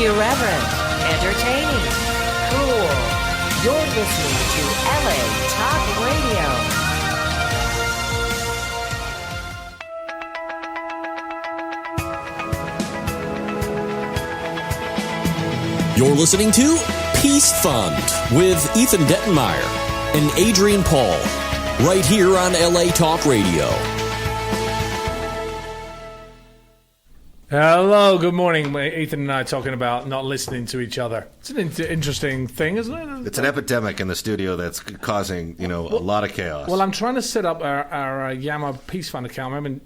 Irreverent, entertaining, cool. You're listening to LA Talk Radio. You're listening to Peace Fund with Ethan Dettenmaier and Adrian Paul, right here on LA Talk Radio. Hello, good morning. Ethan and I talking about not listening to each other. It's an interesting thing, isn't it? It's an epidemic in the studio that's causing, a lot of chaos. Well, I'm trying to set up our Yammer Peace Fund account. I'm having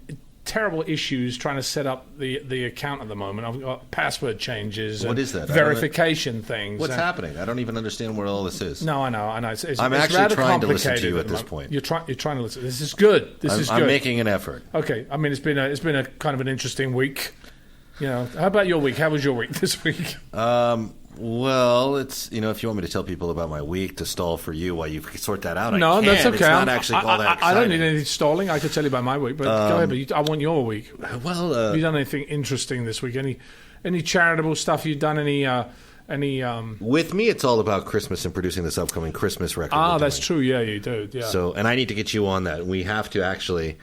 terrible issues trying to set up the account at the moment. I've got password changes. What is that? Verification things. What's happening? I don't even understand what all this is. No, I know. I'm it's actually trying to listen to you at this point. You're trying to listen. This is good. I'm making an effort. Okay. I mean, it's been a kind of an interesting week. How about your week? How was your week this week? Well, it's, if you want me to tell people about my week to stall for you while you sort that out, no, I can. that's okay. It's not actually all that exciting. I don't need any stalling. I could tell you about my week, but go ahead. But I want your week. Well, have you done anything interesting this week? Any charitable stuff you've done? Any? With me, it's all about Christmas and producing this upcoming Christmas record. That's true. Yeah, you do. Yeah. So, and I need to get you on that. We have to actually,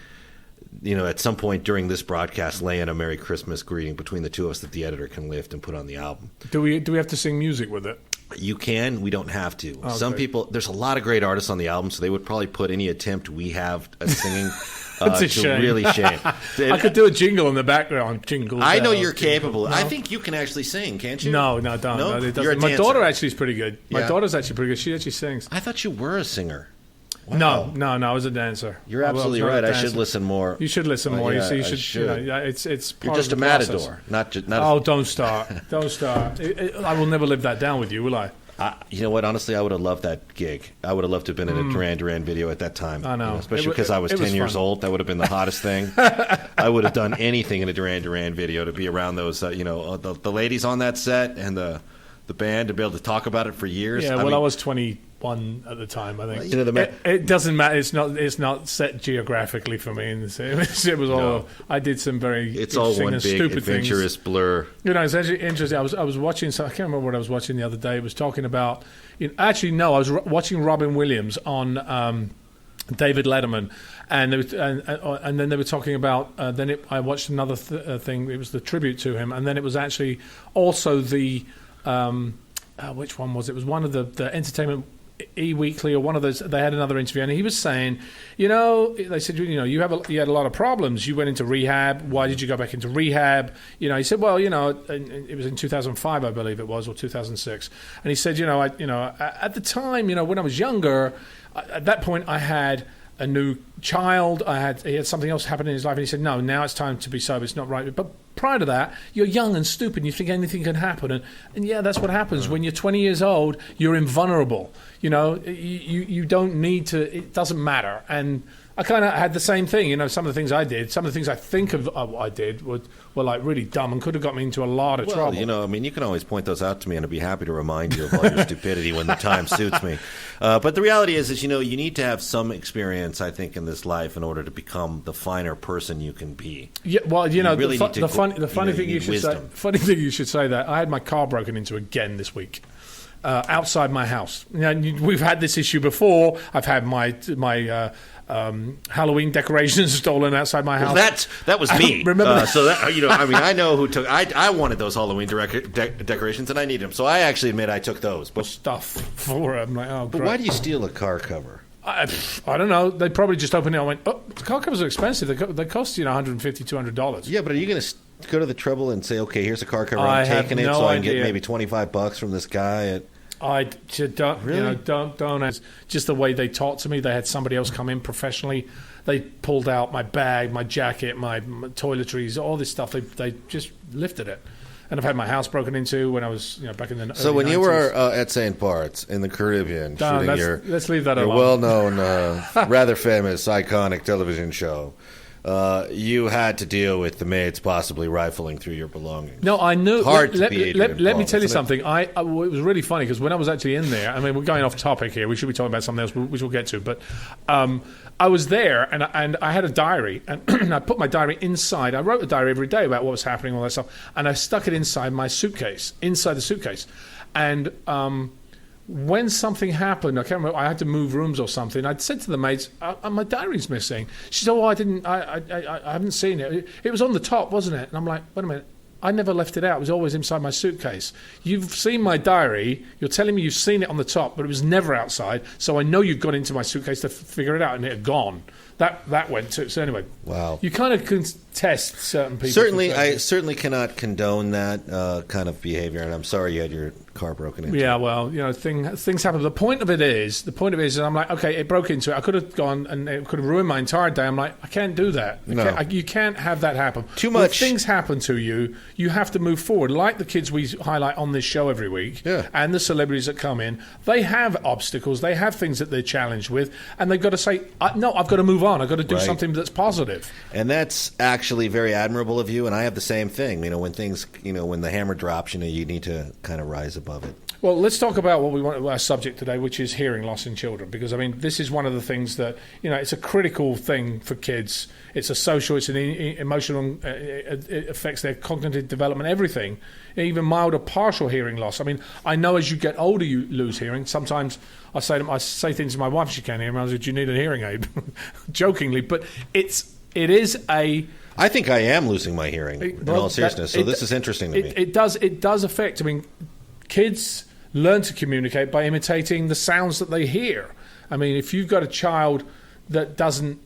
at some point during this broadcast, lay in a Merry Christmas greeting between the two of us that the editor can lift and put on the album. Do we have to sing music with it? You can. We don't have to. Okay. Some people, there's a lot of great artists on the album, so they would probably put any attempt we have at singing It's a to shame. really shame. I could do a jingle in the background. Jingle. I know you're capable. No? I think you can actually sing, can't you? No, don't. No? No, it You're a my dancer. daughter actually is pretty good. My Yeah. daughter's actually pretty good. She actually sings. I thought you were a singer. Wow. No, I was a dancer. You're absolutely right. I should listen more. You should listen more. Yeah, you I should. should. It's part You're just of a the process. matador, not just. Oh, don't start. Don't start. I will never live that down with you, will I? You know what? Honestly, I would have loved that gig. I would have loved to have been in a Duran Duran video at that time. I know. Especially because I was 10 years old. That would have been the hottest thing. I would have done anything in a Duran Duran video to be around those, the ladies on that set and the band, to be able to talk about it for years. Yeah, I was 21 at the time, I think. Well, it doesn't matter. It's not set geographically for me. It was all. No. I did some very. It's all one and big stupid adventurous things. blur. It's actually interesting. I was watching. So I can't remember what I was watching the other day. It was talking about. Actually, no. I was watching Robin Williams on David Letterman, and then they were talking about. I watched another thing. It was the tribute to him, and then it was actually also the. Which one was it? It was one of the Entertainment E-Weekly or one of those. They had another interview, and he was saying, they said, you had a lot of problems. You went into rehab. Why did you go back into rehab? He said, well, it was in 2005, I believe it was, or 2006. And he said, at the time, when I was younger, at that point, I had a new child. He had something else happen in his life, and he said, no, now it's time to be sober. It's not right. But prior to that, you're young and stupid, and you think anything can happen. And yeah, that's what happens. When you're 20 years old, you're invulnerable. You don't need to, it doesn't matter. And I kind of had the same thing. Some of the things I did, some of the things I think of I did were like really dumb and could have got me into a lot of trouble. You can always point those out to me, and I'd be happy to remind you of all your stupidity when the time suits me. But the reality is you need to have some experience, I think, in this life in order to become the finer person you can be. Yeah, well, really the funny thing you should say that I had my car broken into again this week. Outside my house. We've had this issue before. I've had my Halloween decorations stolen outside my house. Well, that was me. Remember that? So that, I know who took. I wanted those Halloween decorations, and I needed them. So I actually admit I took those. But stuff for them. Like, oh, but why do you steal a car cover? I don't know. They probably just opened it and went, oh, the car covers are expensive. They cost $150, $200. Yeah, but are you going to go to the trouble and say, okay, here's a car cover, I'm taking it, so I can get maybe $25 from this guy? I don't, really? Don't. Just the way they talked to me. They had somebody else come in professionally. They pulled out my bag, my jacket, my toiletries, all this stuff. They just lifted it. And I've had my house broken into when I was, back in the. So when 90s. You were at St. Bart's in the Caribbean, shooting let's leave that your alone. well-known, rather famous, iconic television show, you had to deal with the maids possibly rifling through your belongings. No, I knew. Hard to let be Adrian me Paul, tell you isn't it? something. It was really funny because when I was actually in there, I mean, we're going off topic here. We should be talking about something else, which we'll get to. But I was there, and I had a diary, and I put my diary inside. I wrote a diary every day about what was happening, all that stuff, and I stuck it inside my suitcase, inside the suitcase. And when something happened, I can't remember, I had to move rooms or something. I'd said to the maids, my diary's missing. She said, oh, I haven't seen it. It was on the top, wasn't it? And I'm like, wait a minute. I never left it out. It was always inside my suitcase. You've seen my diary. You're telling me you've seen it on the top, but it was never outside. So I know you've gone into my suitcase to figure it out, and it had gone. That went too. So anyway, wow. You kind of can test certain people. I certainly cannot condone that kind of behavior, and I'm sorry you had your car broken into. Yeah, well, things happen. The point of it is, I'm like, okay, it broke into it. I could have gone, and it could have ruined my entire day. I'm like, I can't do that. You can't have that happen. Too much. When things happen to you, you have to move forward. Like the kids we highlight on this show every week, and the celebrities that come in, they have obstacles. They have things that they're challenged with, and they've got to say, no, I've got to move on. I've got to do something that's positive. And that's actually very admirable of you, and I have the same thing. When things, when the hammer drops, you need to kind of rise above it. Well, let's talk about what we want, our subject today, which is hearing loss in children. Because, I mean, this is one of the things that, it's a critical thing for kids. It's a social, it's an emotional, it affects their cognitive development, everything. Even mild or partial hearing loss. I mean, I know as you get older, you lose hearing. Sometimes I say things to my wife, she can't hear me. I say, do you need a hearing aid? Jokingly. But it is a... I think I am losing my hearing, in all seriousness. So this is interesting to me. It does affect, I mean, kids learn to communicate by imitating the sounds that they hear. I mean, if you've got a child that doesn't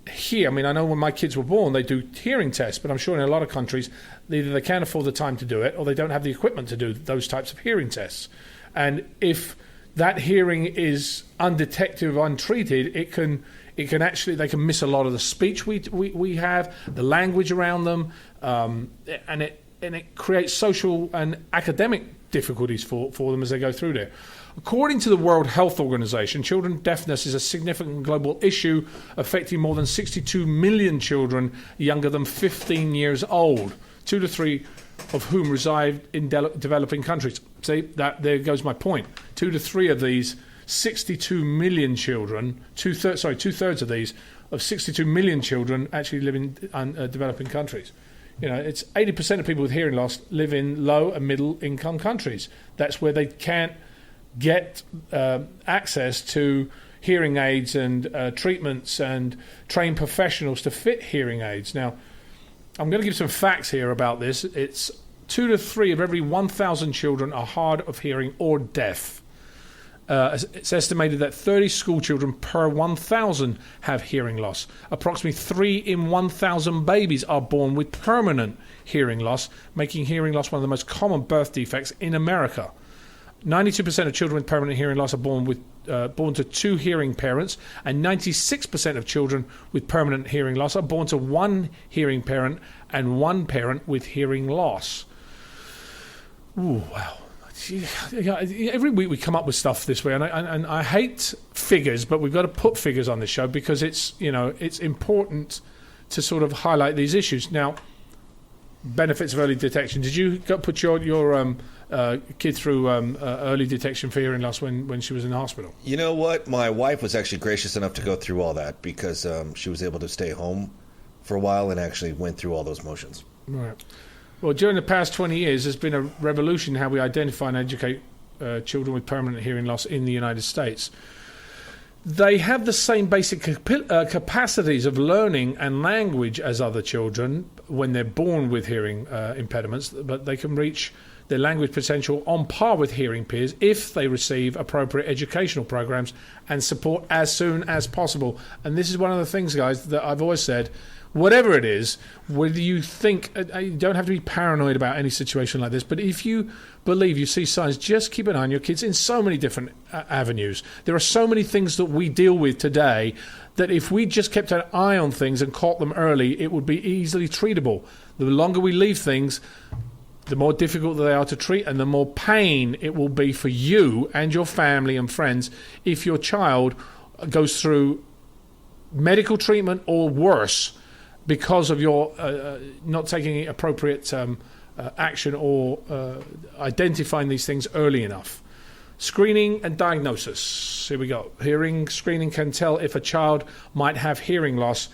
hear, I mean, I know when my kids were born, they do hearing tests, but I'm sure in a lot of countries, either they can't afford the time to do it or they don't have the equipment to do those types of hearing tests. And if that hearing is undetected or untreated, it can actually, they can miss a lot of the speech we have, the language around them, and it creates social and academic difficulties for them as they go through there. According to the World Health Organization, children deafness is a significant global issue affecting more than 62 million children younger than 15 years old, 2 to 3 of whom reside in developing countries. See, there goes my point. 2 to 3 of these 62 million children, two-thirds of these, of 62 million children actually live in developing countries. It's 80% of people with hearing loss live in low and middle income countries. That's where they can't get access to hearing aids and treatments and trained professionals to fit hearing aids. Now, I'm going to give some facts here about this. It's 2 to 3 of every 1,000 children are hard of hearing or deaf. It's estimated that 30 school children per 1,000 have hearing loss. Approximately 3 in 1,000 babies are born with permanent hearing loss, making hearing loss one of the most common birth defects in America. 92% of children with permanent hearing loss are born to 2 hearing parents, and 96% of children with permanent hearing loss are born to 1 hearing parent and 1 parent with hearing loss. Ooh, wow. Every week we come up with stuff this way, and I hate figures, but we've got to put figures on this show because it's important to sort of highlight these issues. Now, benefits of early detection. Did you put your kid through early detection for hearing loss when she was in the hospital? You know what? My wife was actually gracious enough to go through all that because she was able to stay home for a while and actually went through all those motions. Right. Well, during the past 20 years, there's been a revolution in how we identify and educate children with permanent hearing loss in the United States. They have the same basic capacities of learning and language as other children when they're born with hearing impediments, but they can reach their language potential on par with hearing peers if they receive appropriate educational programs and support as soon as possible. And this is one of the things, guys, that I've always said. Whatever it is, whether you think, you don't have to be paranoid about any situation like this, but if you believe you see signs, just keep an eye on your kids in so many different avenues. There are so many things that we deal with today that if we just kept an eye on things and caught them early, it would be easily treatable. The longer we leave things, the more difficult they are to treat and the more pain it will be for you and your family and friends if your child goes through medical treatment or worse because of your not taking appropriate action or identifying these things early enough. Screening and diagnosis. Here we go. Hearing screening can tell if a child might have hearing loss.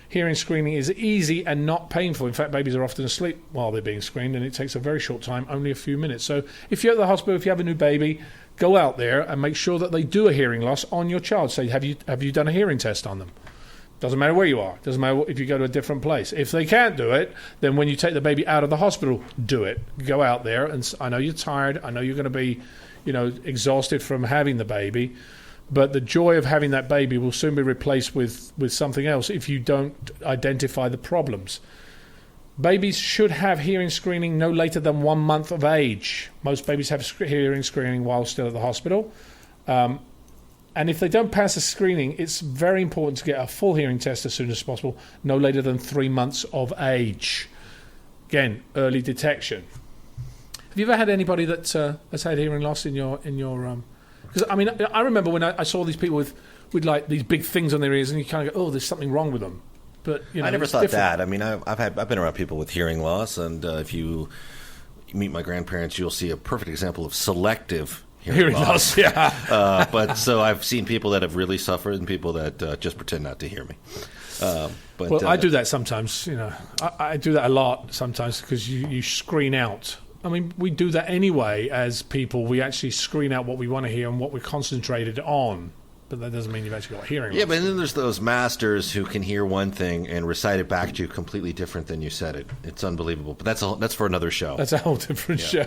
Hearing screening is easy and not painful. In fact, babies are often asleep while they're being screened, and it takes a very short time, only a few minutes. So if you're at the hospital, if you have a new baby, go out there and make sure that they do a hearing loss on your child. Say, have you done a hearing test on them? Doesn't matter where you are. Doesn't matter if you go to a different place. If they can't do it, then when you take the baby out of the hospital, do it. Go out there, and I know you're tired. I know you're going to be, exhausted from having the baby, but the joy of having that baby will soon be replaced with something else if you don't identify the problems. Babies should have hearing screening no later than 1 month of age. Most babies have hearing screening while still at the hospital. And if they don't pass the screening, it's very important to get a full hearing test as soon as possible, no later than 3 months of age. Again, early detection. Have you ever had anybody that has had hearing loss in your? Because I remember when I saw these people with like these big things on their ears, and you kind of go, "Oh, there's something wrong with them." But I never thought different. that. I mean, I've been around people with hearing loss, and if you meet my grandparents, you'll see a perfect example of selective hearing loss. Yeah. But so I've seen people that have really suffered, and people that just pretend not to hear me. But I do that sometimes. I do that a lot sometimes because you screen out. I mean, we do that anyway as people. We actually screen out what we want to hear and what we're concentrated on. But that doesn't mean you've actually got hearing loss. Yeah, but then there's those masters who can hear one thing and recite it back to you completely different than you said it. It's unbelievable. But that's for another show. That's a whole different show.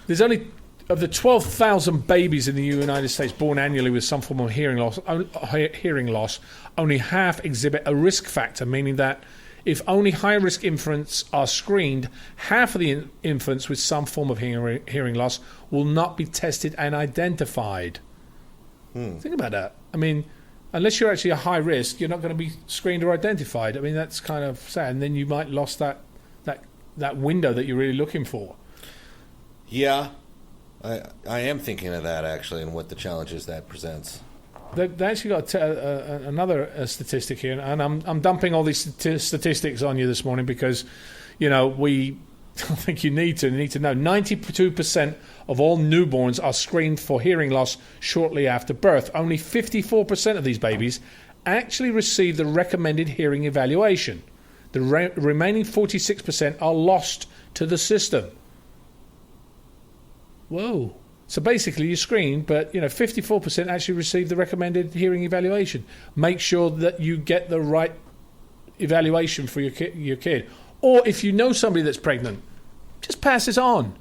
There's only, of the 12,000 babies in the United States born annually with some form of hearing loss, only half exhibit a risk factor, meaning that if only high-risk infants are screened, half of the infants with some form of hearing loss will not be tested and identified. Think about that. I mean, unless you're actually a high risk, you're not going to be screened or identified. I mean, that's kind of sad. And then you might lost that window that you're really looking for. Yeah, I am thinking of that, actually, and what the challenges that presents. They actually got another statistic here, and I'm dumping all these statistics on you this morning because, I think you need to know 92% of all newborns are screened for hearing loss shortly after birth. Only 54% of these babies actually receive the recommended hearing evaluation. The remaining 46% are lost to the system. Whoa. So basically you screen, but 54% actually receive the recommended hearing evaluation. Make sure that you get the right evaluation for your kid. Or if you know somebody that's pregnant, just pass it on.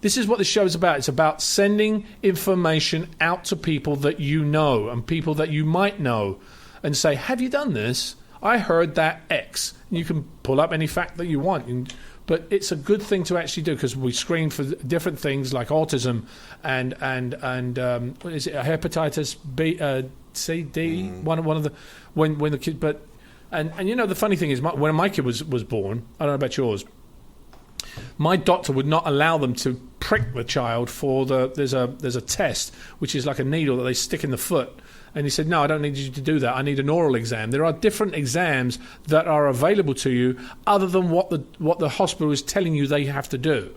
This is what the show is about. It's about sending information out to people that you know and people that you might know and say, have you done this? I heard that X. And you can pull up any fact that you want. But it's a good thing to actually do because we screen for different things like autism and what is it, hepatitis B, C, D, one of the when the kid. But and the funny thing is, when my kid was born, I don't know about yours. My doctor would not allow them to prick the child for there's a test which is like a needle that they stick in the foot. And he said, no, I don't need you to do that. I need an oral exam. There are different exams that are available to you other than what the hospital is telling you they have to do.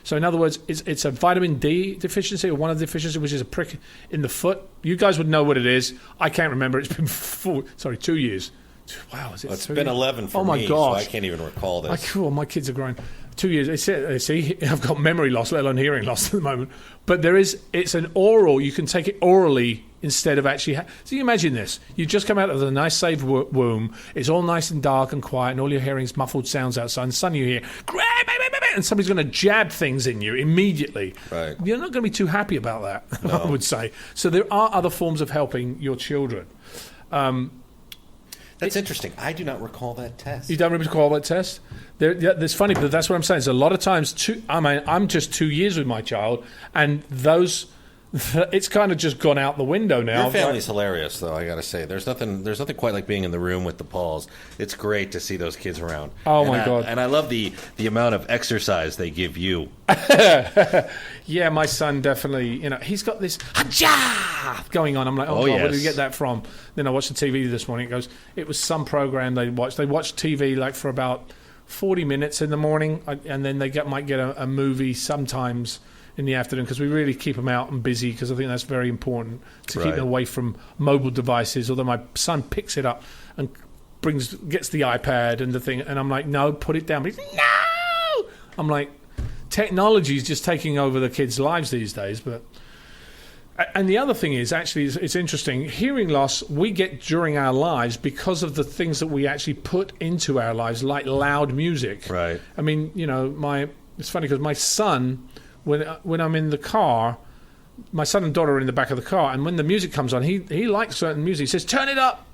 So in other words, it's a vitamin D deficiency or one of the deficiencies, which is a prick in the foot. You guys would know what it is. I can't remember. It's been 2 years. Wow, is it? It's been 11 for me. Oh my gosh, so I can't even recall this. My kids are growing. 2 years. See, I've got memory loss, let alone hearing loss at the moment. But it's an oral. You can take it orally instead of actually. So you imagine this: you just come out of the nice, safe womb. It's all nice and dark and quiet, and all you're hearing is muffled sounds outside. And suddenly you hear, and somebody's going to jab things in you immediately. Right. You're not going to be too happy about that, no. I would say. So there are other forms of helping your children. That's interesting. I do not recall that test. You don't recall that test? It's funny, but that's what I'm saying. So a lot of times, I'm just 2 years with my child, and those it's kind of just gone out the window now. Your family's hilarious, though. I got to say, there's nothing quite like being in the room with the Pauls. It's great to see those kids around. Oh my God! And I love the amount of exercise they give you. Yeah, my son definitely. He's got this ha-ja going on. I'm like, oh God, yes. where did you get that from? Then I watched the TV this morning. It was some program they watched. They watched TV like for about 40 minutes in the morning, and then they might get a movie sometimes in the afternoon, because we really keep them out and busy, because I think that's very important to keep them away from mobile devices. Although my son picks it up and gets the iPad and the thing, and I'm like, no, put it down. But he's, no! I'm like, technology is just taking over the kids' lives these days. And the other thing is, actually, it's interesting, hearing loss we get during our lives because of the things that we actually put into our lives, like loud music. Right. I mean, it's funny because my son, when I'm in the car, my son and daughter are in the back of the car, and when the music comes on, he likes certain music. He says, turn it up.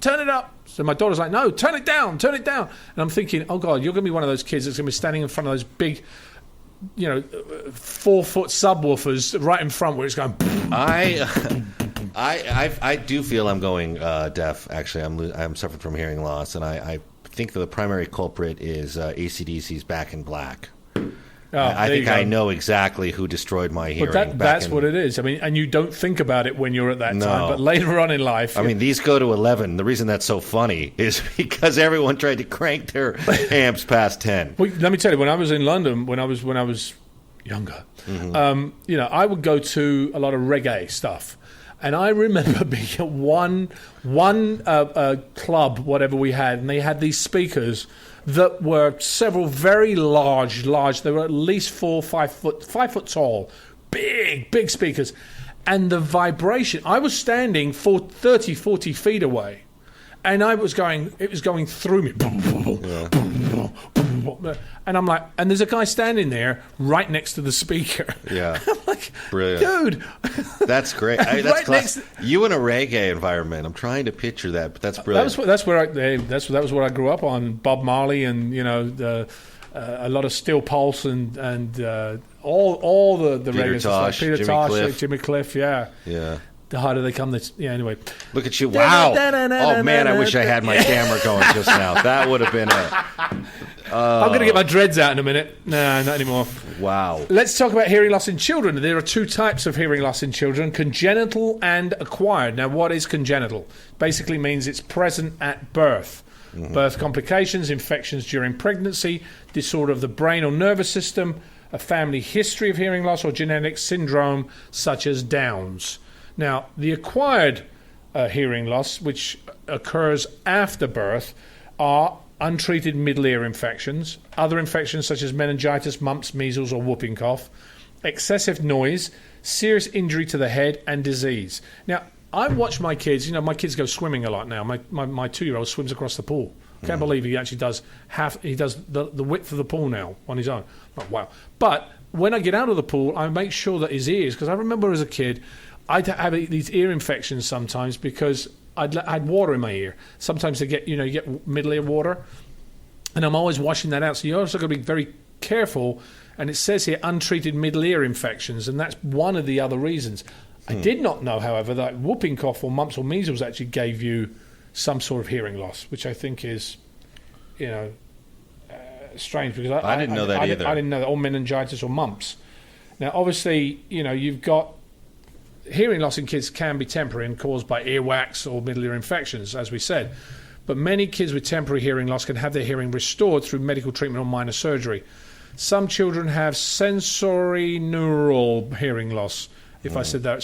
So my daughter's like, no, turn it down. And I'm thinking, oh God, you're going to be one of those kids that's going to be standing in front of those big, 4-foot subwoofers right in front where it's going. I do feel I'm going deaf. Actually, I'm suffering from hearing loss, and I think that the primary culprit is AC/DC's Back in Black. I think I know exactly who destroyed my hearing. But that's what it is. I mean, and you don't think about it when you're at that time, but later on in life... I mean, these go to 11. The reason that's so funny is because everyone tried to crank their amps past 10. Well, let me tell you, when I was in London, when I was younger, I would go to a lot of reggae stuff. And I remember being at one club, whatever we had, and they had these speakers that were several very large. They were at least 4 or 5 foot tall, big speakers. And the vibration, I was standing 30, 40 feet away, and it was going through me. And I'm like, and there's a guy standing there right next to the speaker. Yeah. I'm like, brilliant. Dude. That's great. That's you in a reggae environment. I'm trying to picture that, but that's brilliant. That was where I grew up on Bob Marley, and a lot of Steel Pulse and all the reggae stuff. Peter Tosh, Jimmy Cliff, yeah. The harder they come, anyway. Look at you. Wow. Oh, man, I wish I had my camera going just now. That would have been I'm going to get my dreads out in a minute. No, not anymore. Wow. Let's talk about hearing loss in children. There are 2 types of hearing loss in children, congenital and acquired. Now, what is congenital? Basically means it's present at birth. Mm-hmm. Birth complications, infections during pregnancy, disorder of the brain or nervous system, a family history of hearing loss, or genetic syndrome such as Downs. Now, the acquired hearing loss, which occurs after birth, are untreated middle ear infections, other infections such as meningitis, mumps, measles, or whooping cough, excessive noise, serious injury to the head, and disease. Now, I watch my kids. My kids go swimming a lot now. My 2-year-old swims across the pool. Can't believe he actually does the width of the pool now on his own. Oh, wow. But when I get out of the pool, I make sure that his ears, because I remember as a kid, I'd have these ear infections sometimes because I had water in my ear. Sometimes you get middle ear water, and I'm always washing that out. So you're also going to be very careful. And it says here untreated middle ear infections, and that's one of the other reasons. I did not know, however, that whooping cough or mumps or measles actually gave you some sort of hearing loss, which I think is, strange, because I didn't know that either. I didn't know that, or meningitis or mumps. Now, obviously, you've got hearing loss in kids can be temporary and caused by earwax or middle ear infections, as we said. But many kids with temporary hearing loss can have their hearing restored through medical treatment or minor surgery. Some children have sensory neural hearing loss. If I said that,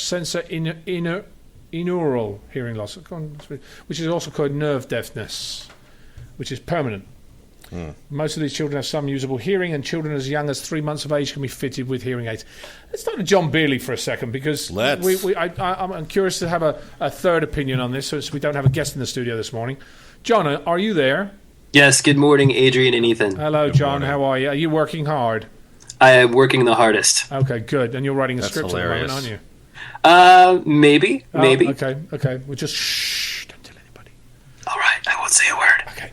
inaural hearing loss, which is also called nerve deafness, which is permanent. Most of these children have some usable hearing, and children as young as 3 months of age can be fitted with hearing aids. Let's talk to John Beerley for a second, because I'm curious to have a third opinion on this, so we don't have a guest in the studio this morning. John, are you there? Yes, good morning, Adrian and Ethan. Hello, John. How are you? Are you working hard? I am working the hardest. Okay, good. And you're writing a script at the moment, aren't you? Maybe. Okay. Well, just shh. Don't tell anybody. All right, I won't say a word. Okay.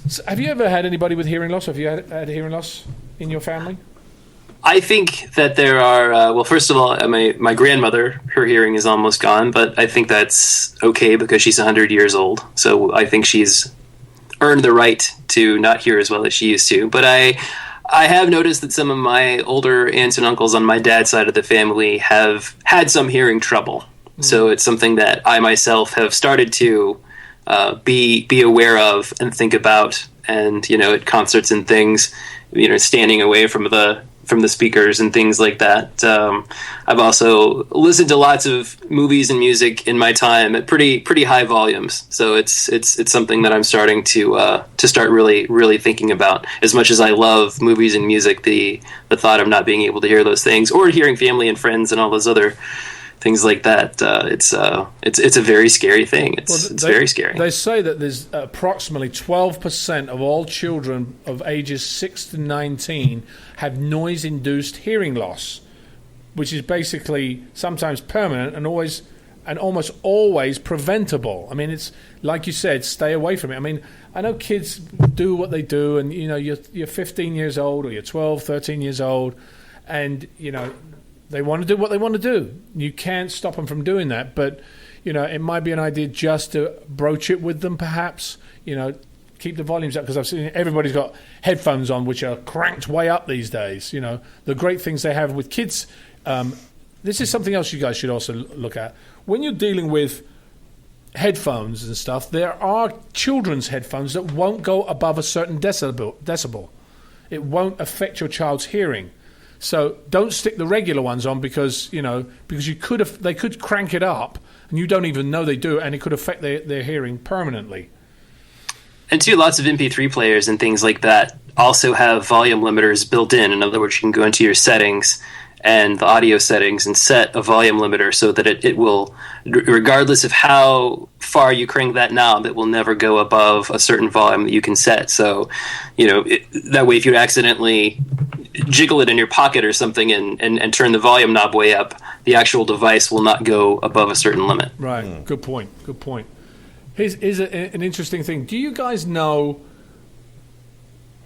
So have you ever had anybody with hearing loss? Have you had hearing loss in your family? I think that there are, well, first of all, my grandmother, her hearing is almost gone, but I think that's okay because she's 100 years old. So I think she's earned the right to not hear as well as she used to. But I have noticed that some of my older aunts and uncles on my dad's side of the family have had some hearing trouble. So it's something that I myself have started to be aware of and think about. And, at concerts and things, standing away from the speakers and things like that. I've also listened to lots of movies and music in my time at pretty high volumes. So it's something that I'm starting to start really thinking about. As much as I love movies and music, the thought of not being able to hear those things or hearing family and friends and all those other things like that, it's a very scary thing. It's very scary. They say that there's approximately 12% of all children of ages 6 to 19 have noise-induced hearing loss, which is basically sometimes permanent and almost always preventable. I mean, it's like you said, stay away from it. I mean, I know kids do what they do, and you're 15 years old or you're 12, 13 years old, and they want to do what they want to do. You can't stop them from doing that, but it might be an idea just to broach it with them, perhaps. Keep the volumes up, because I've seen everybody's got headphones on which are cranked way up these days. The great things they have with kids. This is something else you guys should also look at when you're dealing with headphones and stuff. There are children's headphones that won't go above a certain decibel. It won't affect your child's hearing. So don't stick the regular ones on because they could crank it up and you don't even know they do, and it could affect their hearing permanently. And too, lots of MP3 players and things like that also have volume limiters built in. In other words, you can go into your settings and the audio settings and set a volume limiter so that it will, regardless of how far you crank that knob, it will never go above a certain volume that you can set. So, that way if you accidentally jiggle it in your pocket or something and turn the volume knob way up, the actual device will not go above a certain limit. Right. Good point. Here's an interesting thing. Do you guys know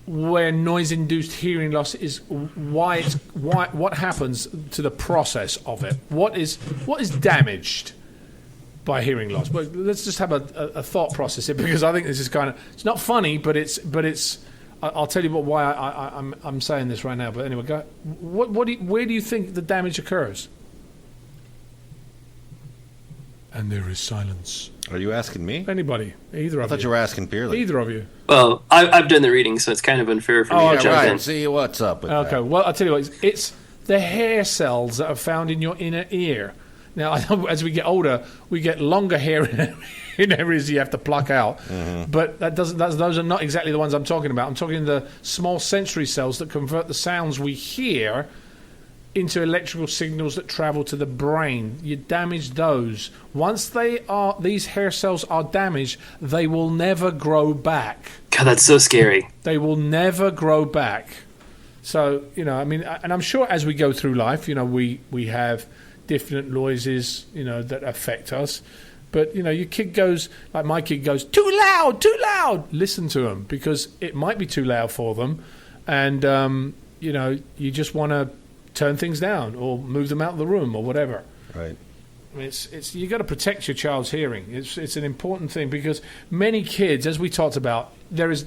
where noise-induced hearing loss is? What happens to the process of it? What is damaged by hearing loss? But let's just have a thought process here, because I think this is it's not funny, but it's. I'll tell you why I'm saying this right now. But anyway, where do you think the damage occurs? And there is silence. Are you asking me? Anybody? Either of you. I thought you were asking Beerly. Either of you. Well, I've done the reading, so it's kind of unfair for me to jump in. See what's up with that. Okay, well, I'll tell you what. It's the hair cells that are found in your inner ear. Now, I know as we get older, we get longer hair in areas you have to pluck out. Mm-hmm. But those are not exactly the ones I'm talking about. I'm talking the small sensory cells that convert the sounds we hear into electrical signals that travel to the brain. You damage those. Once these hair cells are damaged, they will never grow back. God, that's so scary. They will never grow back. So, and I'm sure as we go through life, we have different noises, that affect us. But, your kid goes, like my kid goes, too loud. Listen to them, because it might be too loud for them. And, you just want to turn things down or move them out of the room or whatever. Right. I mean, it's you got to protect your child's hearing. It's an important thing, because many kids, as we talked about, this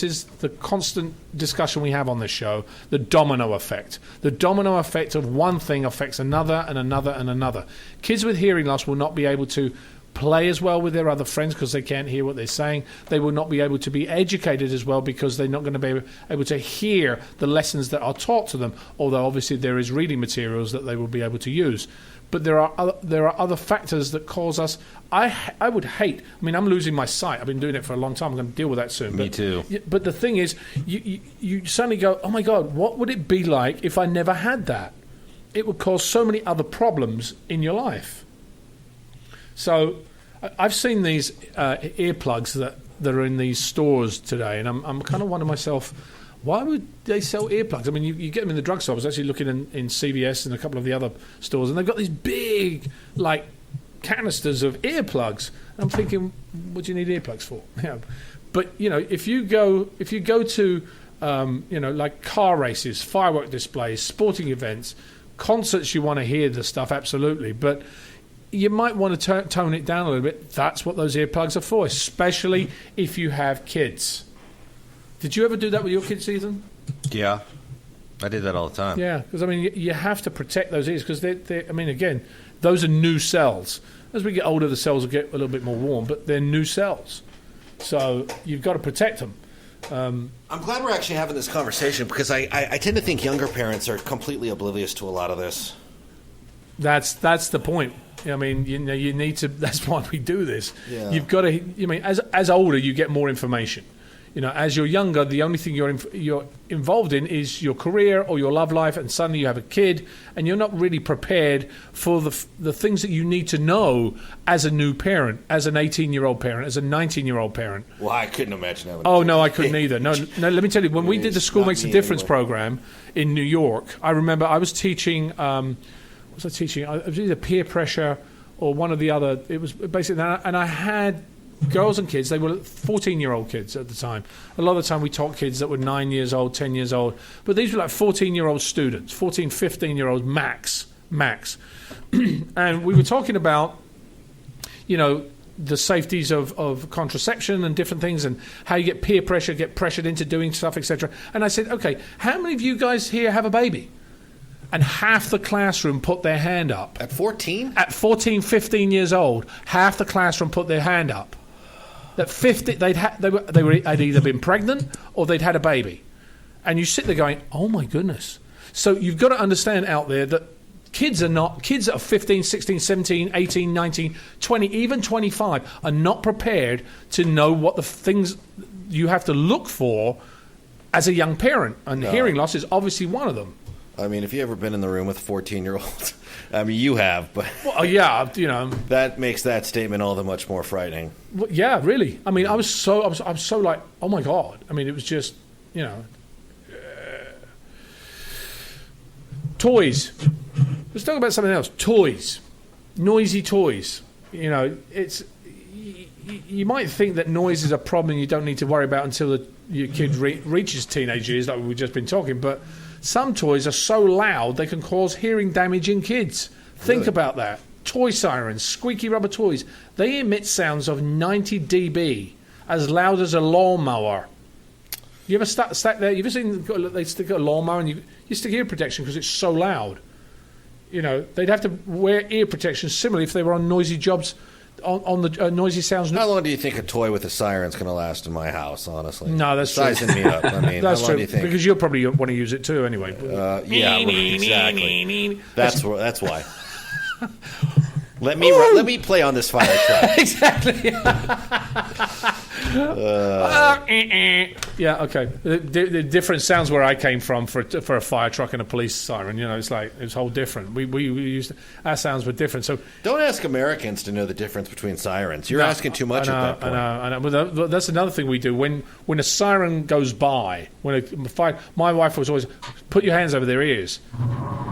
is the constant discussion we have on this show, the domino effect. The domino effect of one thing affects another and another and another. Kids with hearing loss will not be able to play as well with their other friends because they can't hear what they're saying. They will not be able to be educated as well because they're not going to be able to hear the lessons that are taught to them, although obviously there is reading materials that they will be able to use. But there are other factors that cause us. I would hate. I mean, I'm losing my sight. I've been doing it for a long time. I'm going to deal with that soon. Me too. But the thing is, you suddenly go, oh my God, what would it be like if I never had that? It would cause so many other problems in your life. So I've seen these earplugs that are in these stores today, and I'm kind of wondering myself, why would they sell earplugs? I mean, you get them in the drugstore. I was actually looking in CVS and a couple of the other stores, and they've got these big, canisters of earplugs. And I'm thinking, what do you need earplugs for? But if you go to like car races, firework displays, sporting events, concerts. You want to hear the stuff, absolutely, but you might want to tone it down a little bit. That's what those earplugs are for, especially if you have kids. Did you ever do that with your kids, Ethan? Yeah, I did that all the time. Yeah, because, I mean, you have to protect those ears because, again, those are new cells. As we get older, the cells will get a little bit more warm, but they're new cells. So you've got to protect them. I'm glad we're actually having this conversation because I tend to think younger parents are completely oblivious to a lot of this. That's the point. I mean, you need to. That's why we do this. Yeah. You've got to. As older, you get more information. As you're younger, the only thing you're involved in is your career or your love life, and suddenly you have a kid, and you're not really prepared for the things that you need to know as a new parent, as an 18-year-old parent, as a 19-year-old parent. Well, I couldn't imagine that. Oh no, I couldn't either. No. Let me tell you, when we did the School Makes a Difference program in New York, I remember I was teaching. What was I teaching? It was either peer pressure or one of the other. It was basically, and I had girls and kids. They were 14-year-old kids at the time. A lot of the time we taught kids that were 9 years old, 10 years old. But these were like 14-year-old students, 14, 15-year-olds max. And we were talking about, the safeties of contraception and different things and how you get peer pressure, get pressured into doing stuff, etc. And I said, okay, how many of you guys here have a baby? And half the classroom put their hand up. At 14? At 14, 15 years old, half the classroom put their hand up. That 50, had either been pregnant or they'd had a baby. And you sit there going, oh my goodness. So you've got to understand out there that kids that are 15, 16, 17, 18, 19, 20, even 25 are not prepared to know what the things you have to look for as a young parent. And hearing loss is obviously one of them. I mean, if you've ever been in the room with a 14-year-old, I mean, you have, but yeah, that makes that statement all the much more frightening. Well, yeah, really. I mean, I was so like, oh my God. I mean, it was just, toys. Let's talk about something else. Toys, noisy toys. It's you might think that noise is a problem you don't need to worry about until your kid reaches teenage years, like we've just been talking, but. Some toys are so loud they can cause hearing damage in kids. Think about that. Toy sirens, squeaky rubber toys, they emit sounds of 90 dB, as loud as a lawnmower. You ever stack there? You ever seen they stick a lawnmower and you stick ear protection because it's so loud? They'd have to wear ear protection similarly if they were on noisy jobs. On the noisy sounds. How long do you think a toy with a siren's going to last in my house, honestly? No, that's sizing true. me up. I mean, that's how long true, do you think? because you'll probably want to use it too anyway. Yeah, exactly. That's why. Let me play on this fire truck. Exactly. Yeah, okay. The different sounds where I came from for a fire truck and a police siren, it's like it's whole different. We used our sounds were different. So don't ask Americans to know the difference between sirens. You're asking too much at that point. I know. But that's another thing we do when a siren goes by. My wife was always put your hands over their ears,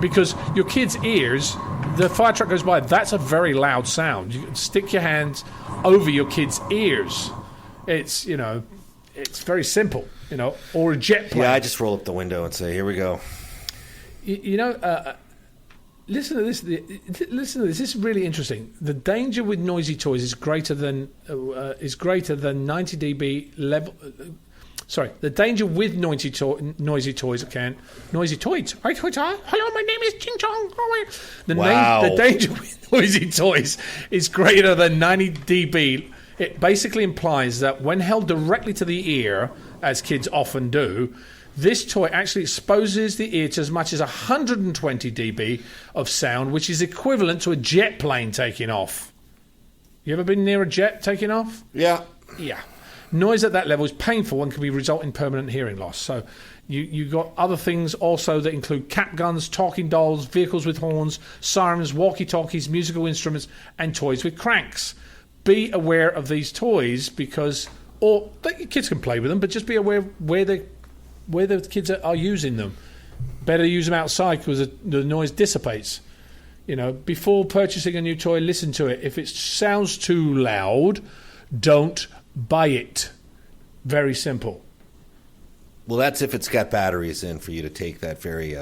because your kid's ears. The fire truck goes by. That's a very loud sound. You can stick your hands over your kid's ears. It's it's very simple. Or a jet plane. Yeah, I just roll up the window and say, "Here we go." Listen to this. Listen to this. This is really interesting. The danger with noisy toys is greater than 90 dB level. Sorry, the danger with noisy toys. Noisy toys. Hello, my name is Ching Chong. The danger with noisy toys is greater than 90 dB. It basically implies that when held directly to the ear, as kids often do, this toy actually exposes the ear to as much as 120 dB of sound, which is equivalent to a jet plane taking off. You ever been near a jet taking off? Yeah. Yeah. Noise at that level is painful and can result in permanent hearing loss. So you got other things also that include cap guns, talking dolls, vehicles with horns, sirens, walkie-talkies, musical instruments, and toys with cranks. Be aware of these toys your kids can play with them, but just be aware where the kids are using them. Better use them outside because the noise dissipates. Before purchasing a new toy, listen to it. If it sounds too loud, don't buy it. Very simple. Well, that's if it's got batteries in for you to take that very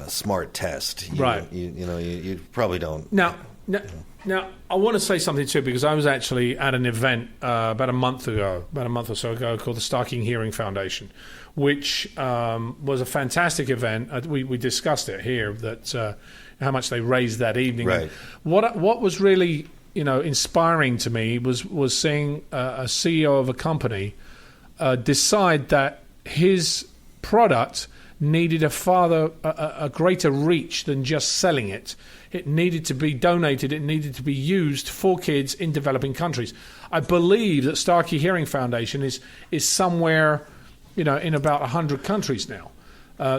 smart test. Right. You probably don't. Now, I want to say something too, because I was actually at an event about a month or so ago, called the Starkey Hearing Foundation, which was a fantastic event. We discussed it here, that how much they raised that evening. Right. What was really inspiring to me was seeing a CEO of a company decide that his product needed a greater reach than just selling it. It needed to be donated. It needed to be used for kids in developing countries. I believe that Starkey Hearing Foundation is somewhere, in about 100 countries now.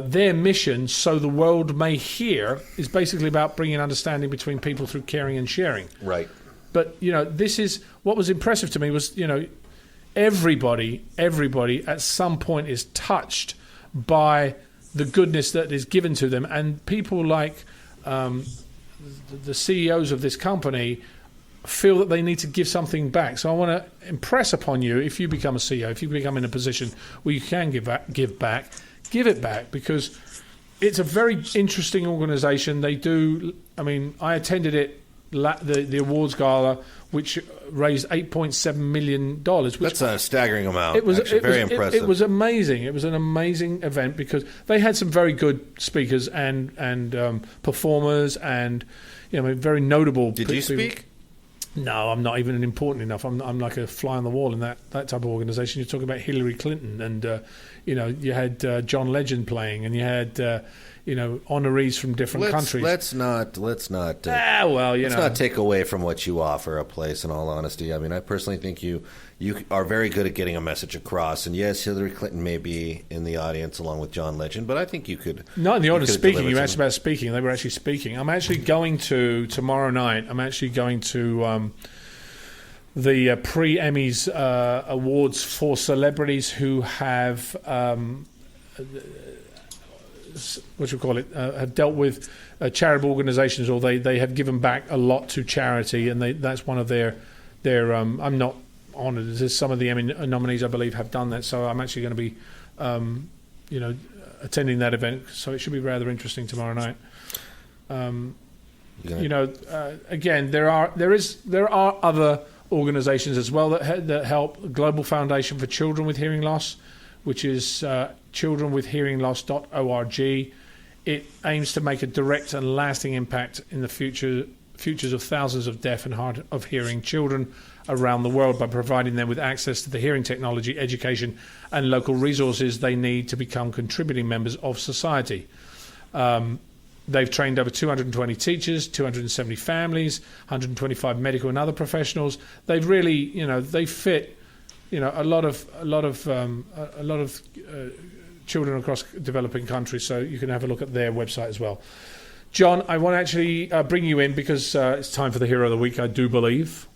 Their mission, So the World May Hear, is basically about bringing understanding between people through caring and sharing. Right. But this is what was impressive to me was everybody at some point is touched by the goodness that is given to them, and people like the CEOs of this company feel that they need to give something back. So I want to impress upon you, if you become a CEO, if you become in a position where you can give back, give it back, because it's a very interesting organization. They do. I mean, I attended it. The awards gala, which raised $8.7 million. That's a staggering amount. It was very impressive. It was amazing. It was an amazing event because they had some very good speakers and performers and very notable. Did you speak? No, I'm not even important enough. I'm like a fly on the wall in that type of organization. You're talking about Hillary Clinton, and you had John Legend playing, and you had honorees from different countries. Let's not take away from what you offer a place. In all honesty, I mean, I personally think you are very good at getting a message across. And yes, Hillary Clinton may be in the audience along with John Legend, but I think you could. Not in the order of speaking. You asked about speaking. They were actually speaking. I'm actually going to tomorrow night. I'm actually going to the pre-Emmys awards for celebrities who have. Have dealt with charitable organisations, or they have given back a lot to charity, and that's one of their. I'm not honoured. Some of the Emmy nominees, I believe, have done that. So I'm actually going to be, attending that event. So it should be rather interesting tomorrow night. Again, there are other organisations as well that help. Global Foundation for Children with Hearing Loss, which is childrenwithhearingloss.org. It aims to make a direct and lasting impact in the futures of thousands of deaf and hard of hearing children around the world by providing them with access to the hearing technology, education, and local resources they need to become contributing members of society. They've trained over 220 teachers, 270 families, 125 medical and other professionals. They've really, they fit. A lot of children across developing countries, so you can have a look at their website as well. John, I want to actually bring you in because it's time for the Hero of the Week, I do believe.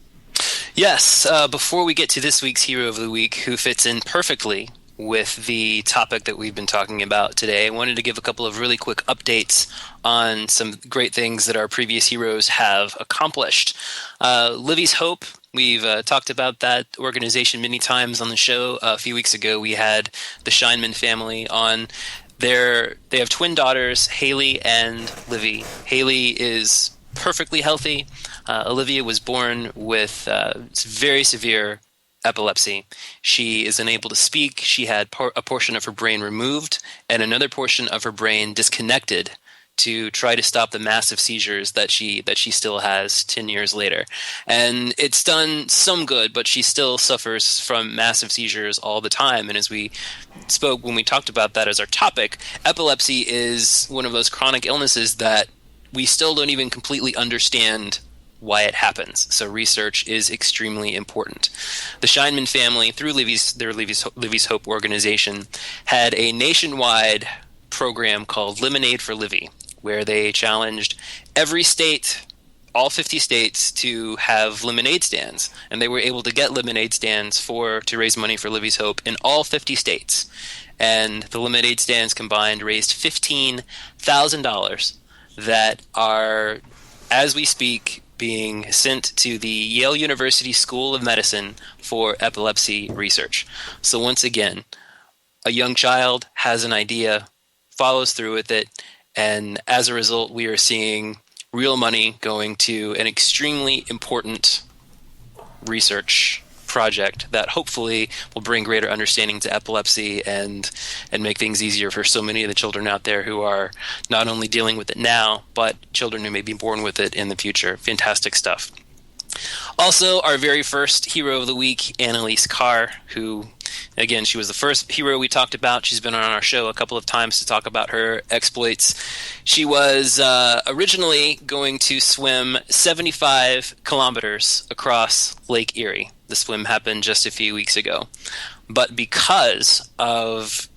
Yes, before we get to this week's Hero of the Week, who fits in perfectly with the topic that we've been talking about today, I wanted to give a couple of really quick updates on some great things that our previous heroes have accomplished. Livy's Hope. We've talked about that organization many times on the show. A few weeks ago, we had the Scheinman family on. They have twin daughters, Haley and Livy. Haley is perfectly healthy. Olivia was born with very severe epilepsy. She is unable to speak. She had a portion of her brain removed and another portion of her brain disconnected to try to stop the massive seizures that she still has 10 years later. And it's done some good, but she still suffers from massive seizures all the time. And as we spoke when we talked about that as our topic, epilepsy is one of those chronic illnesses that we still don't even completely understand why it happens. So research is extremely important. The Scheinman family, through Livy's Hope organization, had a nationwide program called Lemonade for Livy, where they challenged every state, all 50 states, to have lemonade stands. And they were able to get lemonade stands to raise money for Livy's Hope in all 50 states. And the lemonade stands combined raised $15,000 that are, as we speak, being sent to the Yale University School of Medicine for epilepsy research. So once again, a young child has an idea, follows through with it, and as a result, we are seeing real money going to an extremely important research project that hopefully will bring greater understanding to epilepsy and make things easier for so many of the children out there who are not only dealing with it now, but children who may be born with it in the future. Fantastic stuff. Also, our very first hero of the week, Annalise Carr, who, again, she was the first hero we talked about. She's been on our show a couple of times to talk about her exploits. She was originally going to swim 75 kilometers across Lake Erie. The swim happened just a few weeks ago. But because of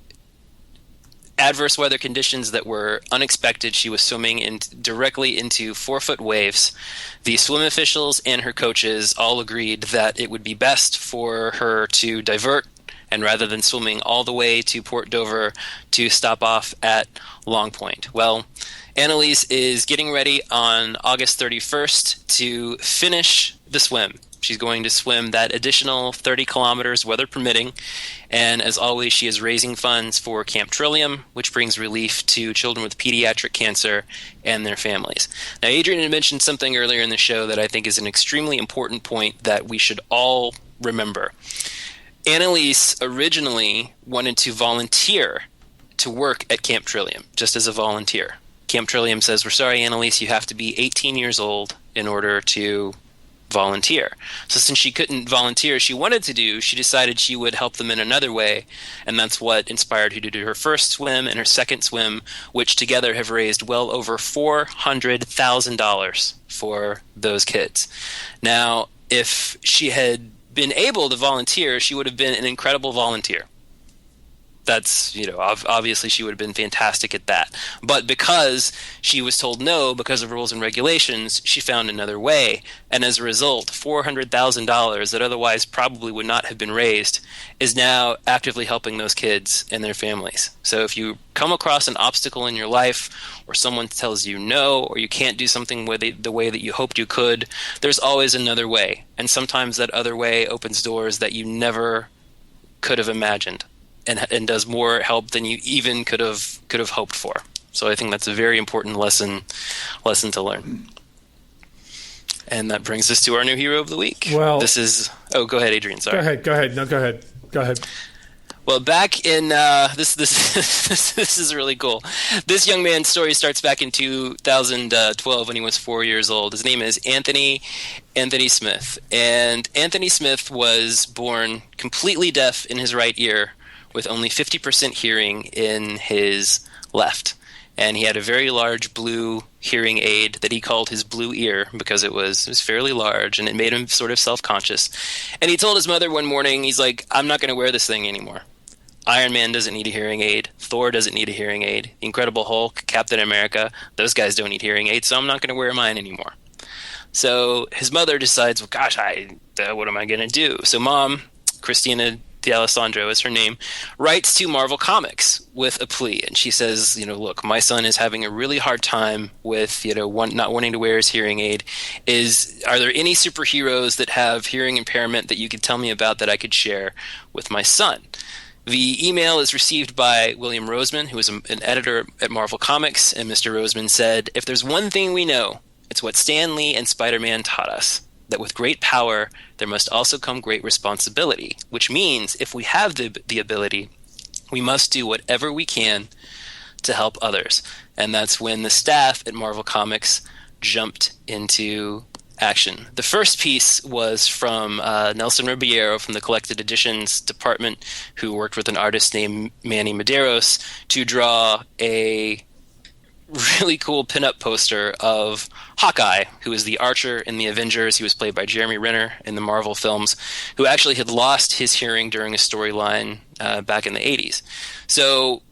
adverse weather conditions that were unexpected, she was swimming directly into 4-foot waves. The swim officials and her coaches all agreed that it would be best for her to divert, and rather than swimming all the way to Port Dover, to stop off at Long Point. Well, Annalise is getting ready on August 31st to finish the swim. She's going to swim that additional 30 kilometers, weather permitting. And as always, she is raising funds for Camp Trillium, which brings relief to children with pediatric cancer and their families. Now, Adrian had mentioned something earlier in the show that I think is an extremely important point that we should all remember. Annalise originally wanted to volunteer to work at Camp Trillium, just as a volunteer. Camp Trillium says, "We're sorry, Annalise, you have to be 18 years old in order to volunteer." So since she couldn't volunteer she wanted to do, she decided she would help them in another way, and that's what inspired her to do her first swim and her second swim, which together have raised well over $400,000 for those kids. Now, if she had been able to volunteer, she would have been an incredible volunteer. That's, obviously she would have been fantastic at that. But because she was told no because of rules and regulations, she found another way. And as a result, $400,000 that otherwise probably would not have been raised is now actively helping those kids and their families. So if you come across an obstacle in your life, or someone tells you no, or you can't do something the way that you hoped you could, there's always another way. And sometimes that other way opens doors that you never could have imagined. And does more help than you even could have hoped for. So I think that's a very important lesson to learn. And that brings us to our new hero of the week. Well, this is. Oh, go ahead, Adrian. Sorry. Go ahead. No, go ahead. Well, back in this this is really cool. This young man's story starts back in 2012 when he was 4 years old. His name is Anthony Smith, and Anthony Smith was born completely deaf in his right ear, with only 50% hearing in his left. And he had a very large blue hearing aid that he called his blue ear because it was fairly large, and it made him sort of self-conscious. And he told his mother one morning, he's like, "I'm not going to wear this thing anymore. Iron Man doesn't need a hearing aid. Thor doesn't need a hearing aid. The Incredible Hulk, Captain America, those guys don't need hearing aids, so I'm not going to wear mine anymore." So his mother decides, well, gosh, what am I going to do? So Mom, Christina D'Allesandro is her name, writes to Marvel Comics with a plea, and she says, look, my son is having a really hard time with, not wanting to wear his hearing aid. Are there any superheroes that have hearing impairment that you could tell me about that I could share with my son? The email is received by William Roseman, who is an editor at Marvel Comics, and Mr. Roseman said, "If there's one thing we know, it's what Stan Lee and Spider-Man taught us, that with great power, there must also come great responsibility, which means if we have the ability, we must do whatever we can to help others." And that's when the staff at Marvel Comics jumped into action. The first piece was from Nelson Ribeiro from the Collected Editions department, who worked with an artist named Manny Medeiros to draw a really cool pinup poster of Hawkeye, who is the Archer in the Avengers. He was played by Jeremy Renner in the Marvel films, who actually had lost his hearing during a storyline back in the 80s. So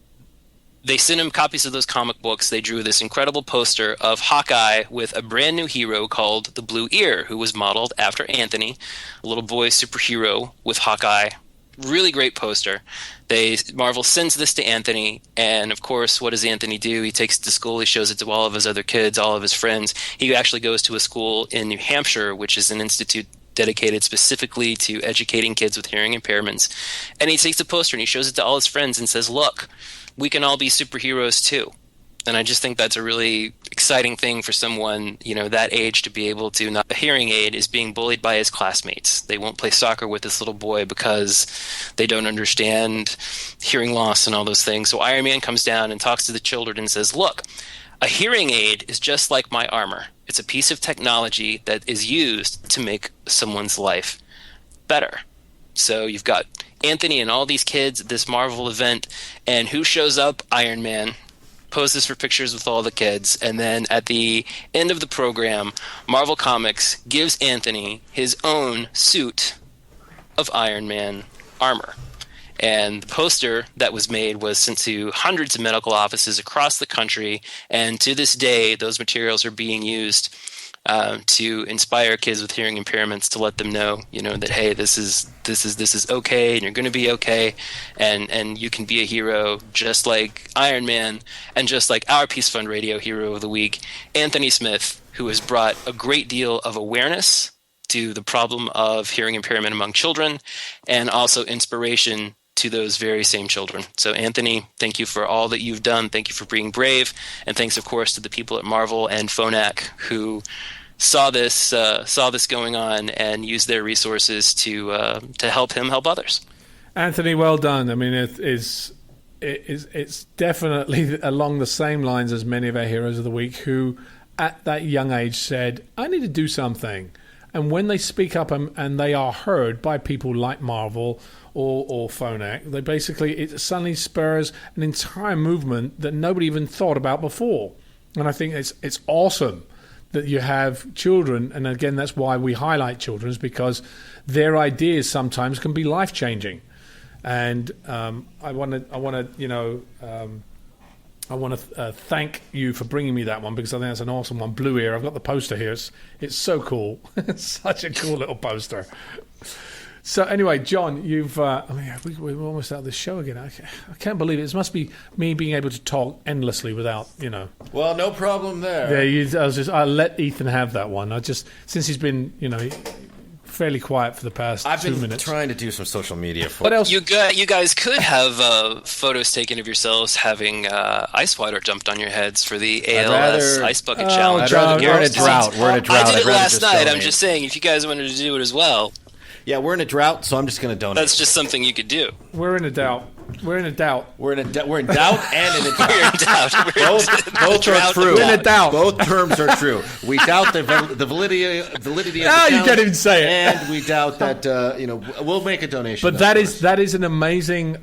they sent him copies of those comic books. They drew this incredible poster of Hawkeye with a brand new hero called the Blue Ear, who was modeled after Anthony, a little boy superhero with Hawkeye. Really great poster. Marvel sends this to Anthony, and of course, what does Anthony do? He takes it to school, he shows it to all of his other kids, all of his friends. He actually goes to a school in New Hampshire, which is an institute dedicated specifically to educating kids with hearing impairments. And he takes a poster and he shows it to all his friends and says, look, we can all be superheroes too. And I just think that's a really exciting thing for someone, that age to be able to. Not a hearing aid is being bullied by his classmates. They won't play soccer with this little boy because they don't understand hearing loss and all those things. So Iron Man comes down and talks to the children and says, look, a hearing aid is just like my armor. It's a piece of technology that is used to make someone's life better. So you've got Anthony and all these kids at this Marvel event, and who shows up? Iron Man. Poses for pictures with all the kids, and then at the end of the program, Marvel Comics gives Anthony his own suit of Iron Man armor. And the poster that was made was sent to hundreds of medical offices across the country, and to this day, those materials are being used to inspire kids with hearing impairments, to let them know, that hey, this is okay, and you're going to be okay, and you can be a hero just like Iron Man, and just like our Peace Fund Radio Hero of the Week, Anthony Smith, who has brought a great deal of awareness to the problem of hearing impairment among children, and also inspiration to those very same children. So Anthony, thank you for all that you've done. Thank you for being brave. And thanks, of course, to the people at Marvel and Phonak who saw this going on and used their resources to help him help others. Anthony, well done. I mean, it's definitely along the same lines as many of our heroes of the week who, at that young age, said, I need to do something. And when they speak up and they are heard by people like Marvel or Phonak, it suddenly spurs an entire movement that nobody even thought about before. And I think it's awesome that you have children, and again, that's why we highlight children, is because their ideas sometimes can be life-changing. And I want to thank you for bringing me that one, because I think that's an awesome one. Blue Ear. I've got the poster here. It's so cool. It's such a cool little poster. So anyway, John, we're almost out of this show again. I can't believe it. It must be me being able to talk endlessly without, Well, no problem there. Yeah, I'll let Ethan have that one. Since he's been, fairly quiet for the past 2 minutes. I've been trying to do some social media. What else? You guys could have photos taken of yourselves having ice water dumped on your heads for the ALS Ice Bucket Challenge. We're in a drought. I did it last night. I'm just saying, if you guys wanted to do it as well. Yeah, we're in a drought, so I'm just going to donate. That's just something you could do. We're in a doubt. We're in doubt and in a drought. We're in doubt. Both are true. We're in a doubt. Both terms are true. We doubt the validity of the challenge. You can't even say it. And we doubt that we'll make a donation. But that is an amazing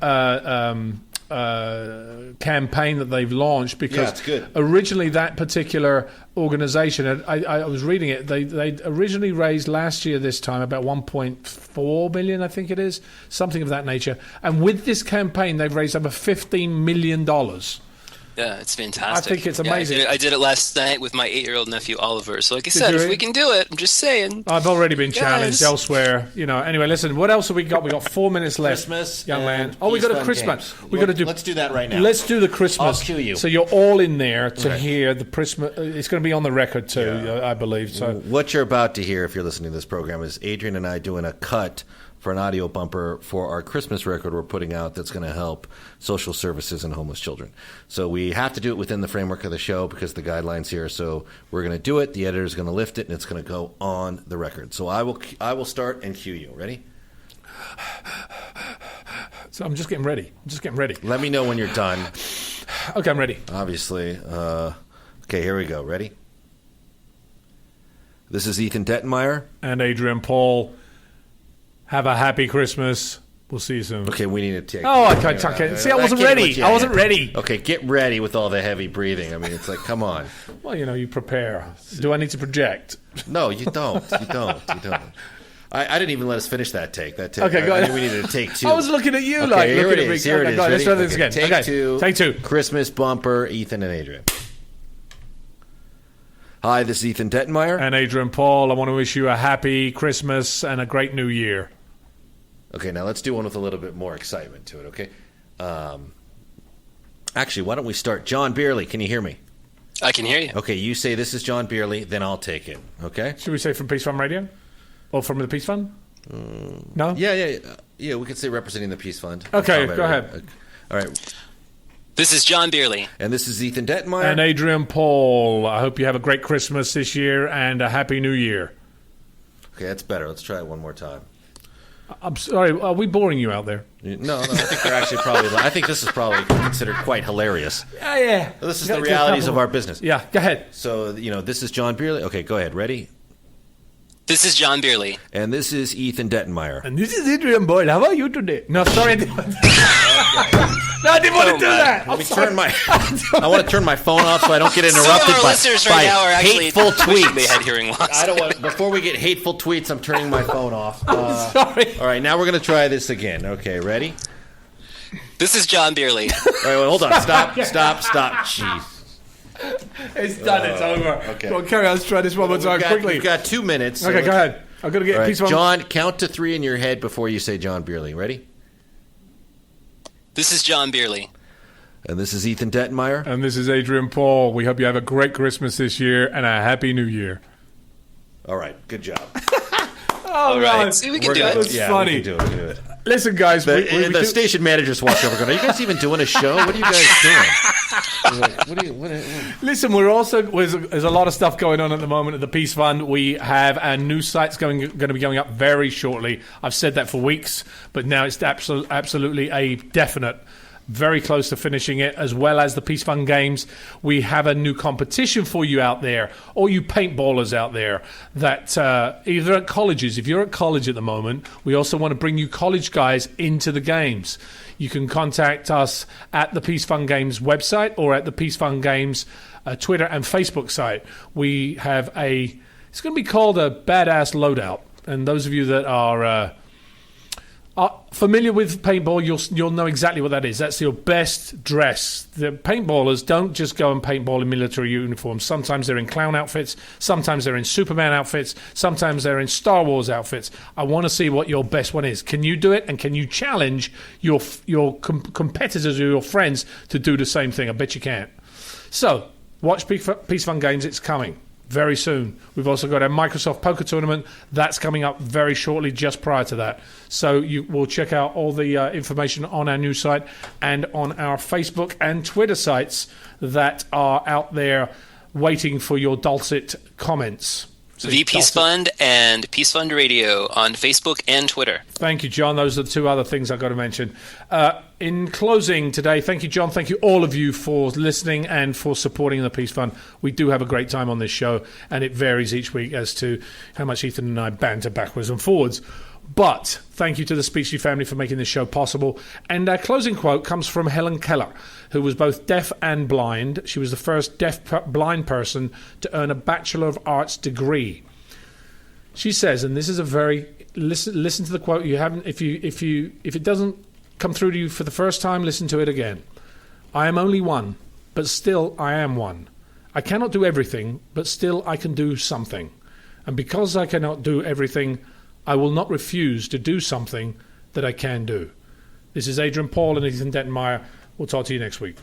campaign that they've launched, because it's good. Originally that particular organization, I was reading it, they originally raised last year this time about 1.4 million, I think it is, something of that nature, and with this campaign they've raised over $15 million. Yeah, it's fantastic. I think it's amazing. Yeah, I did it last night with my 8-year-old nephew Oliver. So like I said, if we can do it, I'm just saying. I've already been challenged elsewhere. Anyway, listen, what else have we got? We got 4 minutes left. Christmas, young man. Oh, we got a Christmas. Let's do that right now. Let's do the Christmas. I'll cue you. So you're all in there to hear the Christmas. It's going to be on the record too, I believe. So what you're about to hear, if you're listening to this program, is Adrian and I doing a cut for an audio bumper for our Christmas record we're putting out that's going to help social services and homeless children. So we have to do it within the framework of the show because the guidelines here. So we're going to do it. The editor's going to lift it, and it's going to go on the record. So I will start and cue you. Ready? So I'm just getting ready. Let me know when you're done. Okay, I'm ready. Obviously. Okay, here we go. Ready? This is Ethan Dettenmaier. And Adrian Paul. Have a happy Christmas. We'll see you soon. Okay, we need to take... Oh, I can't. See, I wasn't ready. I wasn't ready. Okay, get ready with all the heavy breathing. I mean, it's like, come on. Well, you prepare. Do I need to project? No, you don't. You don't. I didn't even let us finish that take. Okay, go ahead. I knew we needed to take two. I was looking at you here it is. Here it is. Let's try this again. Take two. Take two. Christmas bumper, Ethan and Adrian. Hi, this is Ethan Dettenmaier. And Adrian Paul. I want to wish you a happy Christmas and a great new year. Okay, now let's do one with a little bit more excitement to it, okay? Actually, why don't we start? John Beerley, can you hear me? I can hear you. Okay, you say this is John Beerley, then I'll take it, okay? Should we say from Peace Farm Radio? Or from the Peace Fund? No? Yeah, we could say representing the Peace Fund. Okay, go ahead. All right. This is John Beerley. And this is Ethan Dettenmaier. And Adrian Paul. I hope you have a great Christmas this year and a Happy New Year. Okay, that's better. Let's try it one more time. I'm sorry, are we boring you out there? No, I think they're actually probably. I think this is probably considered quite hilarious. Yeah. This is the realities of our business. Yeah, go ahead. So, this is John Beerley. Okay, go ahead. Ready? This is John Beerley. And this is Ethan Dettenmaier. And this is Adrian Boyle. How are you today? No, sorry. No, I didn't want to do that. I want to turn my phone off so I don't get interrupted by hateful tweets. They had hearing loss. Before we get hateful tweets, I'm turning my phone off. Sorry. All right, now we're going to try this again. Okay, ready? This is John Beerley. All right, well, hold on. Stop. Jeez. It's done. It's over. Okay. Go on, carry on. Let's try this one more time quickly. We've got 2 minutes. Okay, go ahead. I've got to get a piece of... John, count to 3 in your head before you say John Beerley. Ready? This is John Beerley. And this is Ethan Dettenmaier. And this is Adrian Paul. We hope you have a great Christmas this year and a Happy New Year. All right. Good job. All right. See, we can do it. That's funny. We can do it. Listen, guys. The station managers walked over going, are you guys even doing a show? What are you guys doing? Listen, there's a lot of stuff going on at the moment at the Peace Fund. We have our new sites going to be going up very shortly. I've said that for weeks, but now it's absolutely a definite. Very close to finishing it, as well as the Peace Fund Games. We have a new competition for you out there, all you paintballers out there that either at colleges. If you're at college at the moment, we also want to bring you college guys into the games. You can contact us at the Peace Fund Games website or at the Peace Fund Games Twitter and Facebook site. We have it's going to be called a Badass Loadout. And those of you that are familiar with paintball, you'll know exactly what that is. That's your best dress. The paintballers don't just go and paintball in military uniforms. Sometimes they're in clown outfits. Sometimes they're in Superman outfits. Sometimes they're in Star Wars outfits. I want to see what your best one is. Can you do it? And can you challenge your competitors or your friends to do the same thing? I bet you can. So, watch Peace Fund Games. It's coming very soon. We've also got our Microsoft Poker Tournament. That's coming up very shortly, just prior to that. So you will check out all the information on our news site and on our Facebook and Twitter sites that are out there waiting for your dulcet comments. The Peace Fund and Peace Fund Radio on Facebook and Twitter. Thank you, John. Those are the 2 other things I've got to mention. In closing today, thank you, John. Thank you, all of you, for listening and for supporting the Peace Fund. We do have a great time on this show, and it varies each week as to how much Ethan and I banter backwards and forwards. But thank you to the Speechley family for making this show possible. And our closing quote comes from Helen Keller, who was both deaf and blind. She was the first deaf-blind person to earn a Bachelor of Arts degree. She says, and this is a very listen to the quote. You haven't if it doesn't come through to you for the first time, listen to it again. I am only one, but still I am one. I cannot do everything, but still I can do something. And because I cannot do everything, I will not refuse to do something that I can do. This is Adrian Paul and Ethan Dettenmaier. We'll talk to you next week.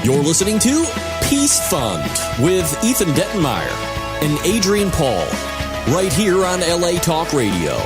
You're listening to Peace Fund with Ethan Dettenmaier and Adrian Paul, right here on LA Talk Radio.